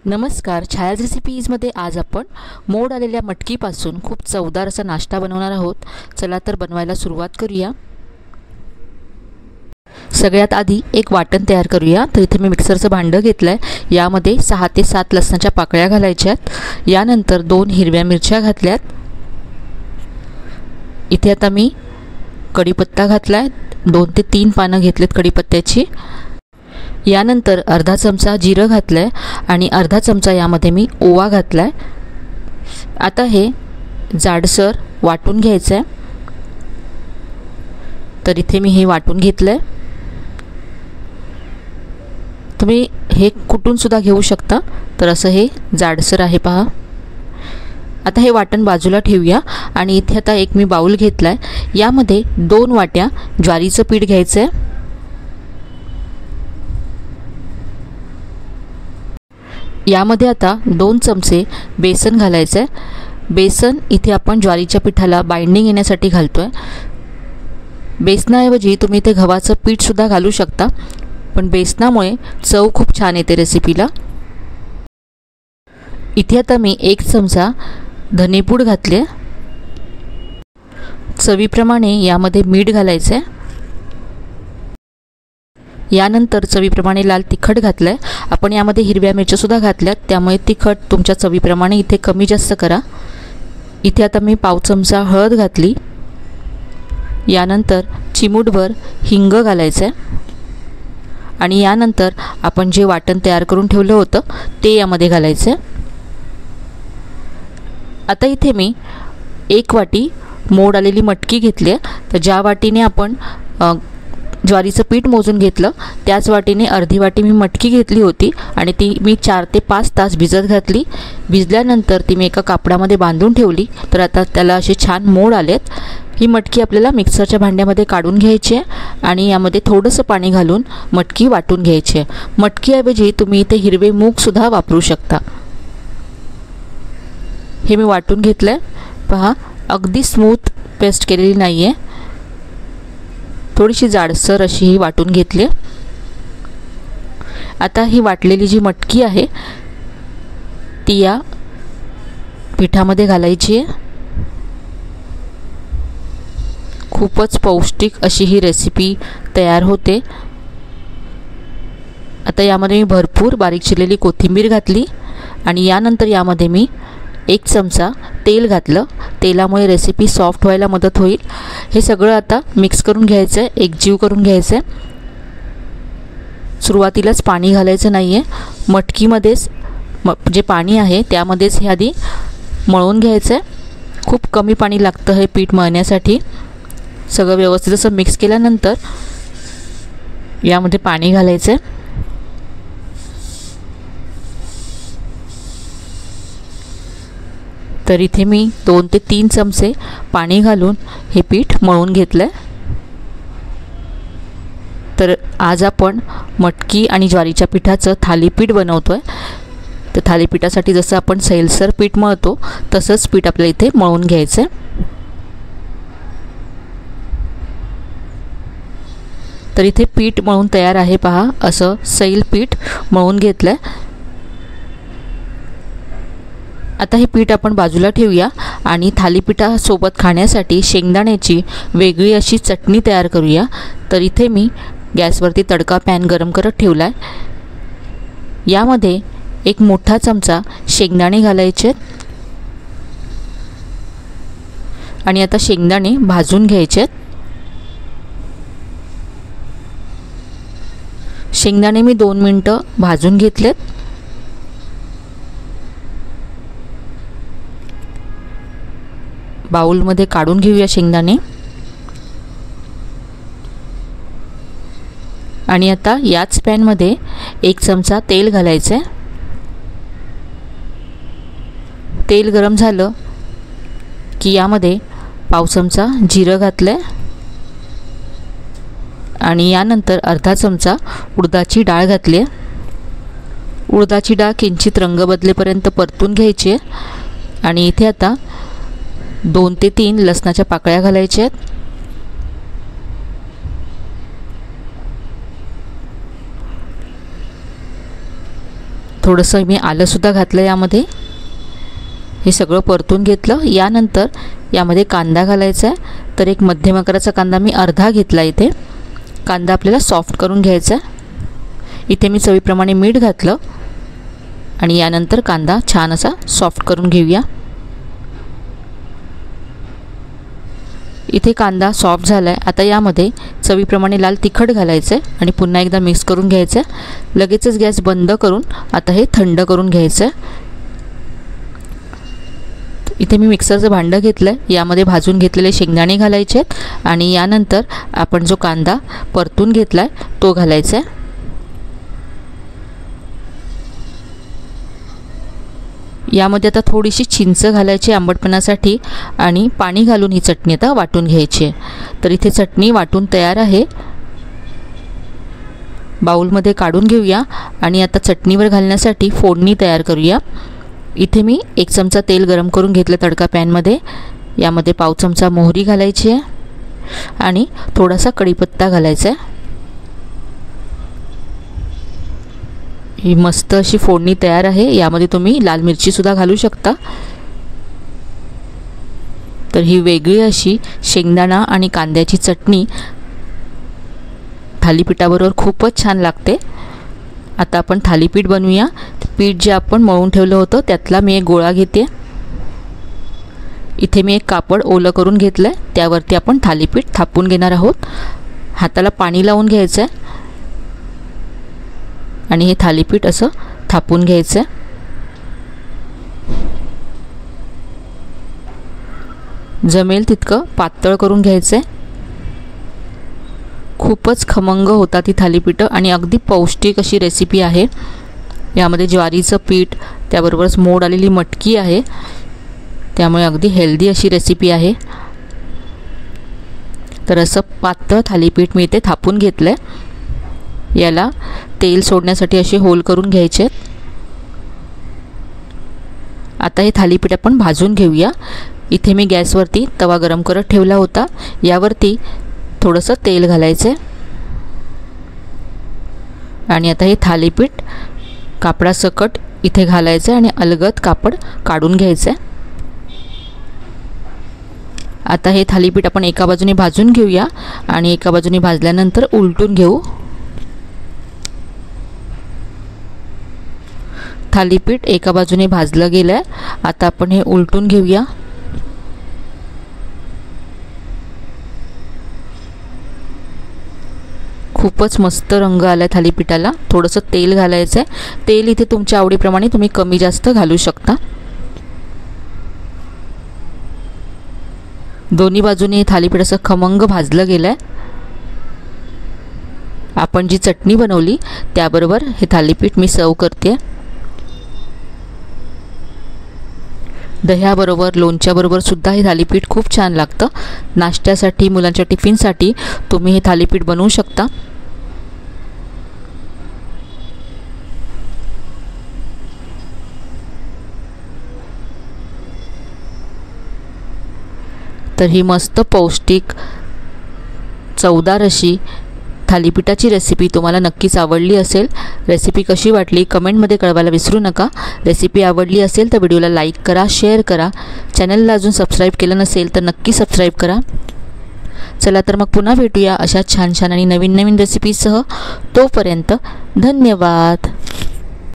नमस्कार, छायाज रेसिपीजमध्ये आज आपण मोड आलेल्या मटकीपासून खूप चवदार असा नाश्ता बनवणार आहोत। चला तर बनवायला सुरुवात करूया। सगळ्यात आधी एक वाटण तयार करूया। तर इथे मी मिक्सरचं भांडं घेतलंय। यामध्ये 6 ते 7 लसणाच्या पाकळ्या घालायच्यात। यानंतर 2 हिरव्या मिरच्या घातल्यात। इथे आता मी कढीपत्ता घातलाय। 2 ते 3 पानं घेतलेत कढीपत्त्याची। यानंतर अर्धा चमचा जिरं घातलंय आणि अर्धा चमचा यामध्ये मी ओवा घातलाय। आता हे जाडसर वाटून घ्यायचं आहे। तर इथे मी हे वाटून घेतलंय। तुम्ही हे कुटून सुद्धा घेऊ शकता। तर असं हे जाडसर आहे पहा। आता हे वाटण बाजूला ठेवूया आणि इथे आता एक मी बाउल घेतलाय। यामध्ये 2 वाट्या ज्वारीचं पीठ घ्यायचं आहे। यामध्ये आता 2 चमचे बेसन घालायचं आहे। बेसन इथे आपण ज्वारीच्या पिठाला बाइंडिंग येण्यासाठी घालतोय। बेसनाऐवजी तुम्ही इथे गव्हाचं पीठ सुद्धा घालू शकता, पण बेसनामुळे चव खूप छान येते रेसिपीला। इथे आता मी 1 चमचा धनेपूड घातले। चवीप्रमाणे यामध्ये मीठ घालायचं आहे। यानंतर चवीप्रमाणे लाल तिखट घातलंय। आपण यामध्ये हिरव्या मिरच्या सुद्धा घातल्यात, त्यामुळे तिखट तुमच्या चवीप्रमाणे इथे कमी जास्त करा। इथे आता मी पाव चमचा हळद घातली। यानंतर चिमूटभर हिंग घालायचं आहे आणि यानंतर आपण जे वाटण तयार करून ठेवलं होतं ते यामध्ये घालायचं आहे। आता इथे मी 1 वाटी मोड आलेली मटकी घेतली आहे। तर ज्या वाटीने आपण ज्वारीचं पीठ मोजून घेतलं त्याच वाटीने अर्धी वाटी मी मटकी घेतली होती आणि ती मी 4 ते 5 तास भिजत घातली। भिजल्यानंतर ती मी एका कापडामध्ये बांधून ठेवली। तर आता त्याला असे छान मोड आलेत। ही मटकी आपल्याला मिक्सरच्या भांड्यामध्ये काढून घ्यायची आहे आणि यामध्ये थोडंसं पाणी घालून मटकी वाटून घ्यायची आहे। मटकीऐवजी तुम्ही इथे हिरवे मूग सुद्धा वापरू शकता। हे मी वाटून घेतलंय पहा। अगदी स्मूथ पेस्ट केलेली नाही आहे, थोडीशी जाडसर अशी ही वाटून घेतली। आता ही वाटलेली जी मटकी आहे ती या पिठामध्ये घालायची आहे। खूपच पौष्टिक अशी ही रेसिपी तयार होते। आता यामध्ये मी भरपूर बारीक चिरलेली कोथिंबीर घातली आणि यानंतर यामध्ये मी 1 चमचा तेल घातलं। तेलामुळे रेसिपी सॉफ्ट व्हायला मदत होईल। हे सगळं आता मिक्स करून घ्यायचं आहे, एकजीव करून घ्यायचं आहे। सुरुवातीलाच पाणी घालायचं नाही आहे। मटकीमध्येच जे पाणी आहे त्यामध्येच हे आधी मळून घ्यायचं आहे। खूप कमी पाणी लागतं हे पीठ मळण्यासाठी। सगळं व्यवस्थित असं मिक्स केल्यानंतर यामध्ये पाणी घालायचं आहे। तर इथे मी 2 ते 3 चमचे पाणी घालून हे पीठ मळून घेतलं आहे। तर आज आपण मटकी आणि ज्वारीच्या पिठाचं थालीपीठ बनवतोय। तर थालीपीठासाठी जसं आपण सैलसर पीठ मळतो तसंच पीठ आपल्याला इथे मळून घ्यायचं आहे। तर इथे पीठ मळून तयार आहे पहा। असं सैल पीठ मळून घेतलं आहे। आता हे पीठ आपण बाजूला ठेवूया आणि थालीपीठासोबत खाण्यासाठी शेंगदाण्याची वेगळी अशी चटणी तयार करूया। तर इथे मी गॅसवरती तडका पॅन गरम करत ठेवला आहे। यामध्ये 1 मोठा चमचा शेंगदाणे घालायचे आणि आता शेंगदाणे भाजून घ्यायचे। शेंगदाणे मी 2 मिनिटं भाजून घेतलेत। बाउलमध्ये काढून घेऊया शेंगदाणे आणि आता याच पॅनमध्ये 1 चमचा तेल घालायचं आहे। तेल गरम झालं की यामध्ये पाव चमचा जिरं घातलंय आणि यानंतर अर्धा चमचा उडदाची डाळ घातली आहे। उडदाची डाळ किंचित रंग बदलेपर्यंत परतून घ्यायची आहे आणि इथे आता 2 ते 3 लसणाच्या पाकळ्या घालायच्या आहेत। थोडंसं मी आलंसुद्धा घातलं यामध्ये. हे सगळं परतून घेतलं. यानंतर यामध्ये कांदा घालायचा आहे. तर एक मध्यम आकाराचा कांदा मी अर्धा घेतला. इथे कांदा आपल्याला सॉफ्ट करून घ्यायचा आहे. इथे मी चवीप्रमाणे मीठ घातलं आणि यानंतर कांदा छान असा सॉफ्ट करून घेऊया. इथे कांदा सॉफ्ट झाला आहे. आता यामध्ये चवीप्रमाणे लाल तिखट घालायचं आहे आणि पुन्हा एकदा मिक्स करून घ्यायचं आहे. लगेचच गॅस बंद करून आता हे थंड करून घ्यायचं आहे. इथे मी मिक्सरचं भांडं घेतलं आहे. यामध्ये भाजून घेतलेले शेंगदाणे घालायचे आहेत आणि यानंतर आपण जो कांदा परतून घेतला आहे तो घालायचा आहे. यामध्ये आता थोडीशी चिंच घालायची आंबटपणासाठी आणि पाणी घालून ही चटणी आता वाटून घ्यायची आहे. तर इथे चटणी वाटून तयार आहे. बाउलमध्ये काढून घेऊया आणि आता चटणीवर घालण्यासाठी फोडणी तयार करूया. इथे मी 1 चमचा तेल गरम करून घेतलं तडका पॅनमध्ये. यामध्ये पाव चमचा मोहरी घालायची आहे आणि थोडासा कढीपत्ता घालायचा आहे. ही मस्त अशी फोडणी तयार आहे. यामध्ये तुम्ही लाल मिरचीसुद्धा घालू शकता. तर ही वेगळी अशी शेंगदाणा आणि कांद्याची चटणी थालीपीठाबरोबर खूपच छान लागते. आता आपण थालीपीठ बनवूया. पीठ जे आपण मळून ठेवलं होतं त्यातला मी एक गोळा घेते. इथे मी एक कापड ओलं करून घेतलं आहे. त्यावरती आपण थालीपीठ थापून घेणार आहोत. हाताला पाणी लावून घ्यायचं आहे आणि हे थालीपीठ असं थापून घ्यायचं आहे. जमेल तितकं पातळ करून घ्यायचं आहे. खूपच खमंग होतात ही थालीपीठं आणि अगदी पौष्टिक अशी रेसिपी आहे. यामध्ये ज्वारीचं पीठ त्याबरोबरच मोड आलेली मटकी आहे. त्यामुळे अगदी हेल्दी अशी रेसिपी आहे. तर असं पातळ थालीपीठ मी इथे थापून घेतलं आहे. याला तेल सोडण्यासाठी असे होल करून घ्यायचे आहेत. आता हे थालीपीठ आपण भाजून घेऊया. इथे मी गॅसवरती तवा गरम करत ठेवला होता. यावरती थोडंसं तेल घालायचं आहे आणि आता हे थालीपीठ कापडासकट इथे घालायचं आहे आणि अलगद कापड काढून घ्यायचं आहे. आता हे थालीपीठ आपण एका बाजूने भाजून घेऊया आणि एका बाजूने भाजल्यानंतर उलटून घेऊ. थालीपीठ एका बाजूने भाजलं गेलं आहे. आता आपण हे उलटून घेऊया. खूपच मस्त रंग आला आहे थालीपीठाला. थोडंसं तेल घालायचं आहे. तेल इथे तुमच्या आवडीप्रमाणे तुम्ही कमी जास्त घालू शकता. दोन्ही बाजूने हे थालीपीठ असं खमंग भाजलं गेलं आहे. आपण जी चटणी बनवली त्याबरोबर हे थालीपीठ मी सर्व करते. दह्याबरोबर लोणच्याबरोबर सुद्धा हे थालीपीठ खूप छान लागतं. नाश्त्यासाठी मुलांच्या टिफिनसाठी तुम्ही हे थालीपीठ बनवू शकता. तर ही मस्त पौष्टिक चवदार अशी थालीपीठाची रेसिपी तुम्हाला नक्कीच आवडली असेल. रेसिपी कशी वाटली कमेंटमध्ये कळवायला विसरू नका. रेसिपी आवडली असेल तर व्हिडिओला लाईक करा, शेअर करा. चॅनलला अजून सबस्क्राईब केलं नसेल तर नक्की सबस्क्राईब करा. चला तर मग पुन्हा भेटूया अशा छान छान आणि नवीन नवीन रेसिपीसह. तोपर्यंत धन्यवाद.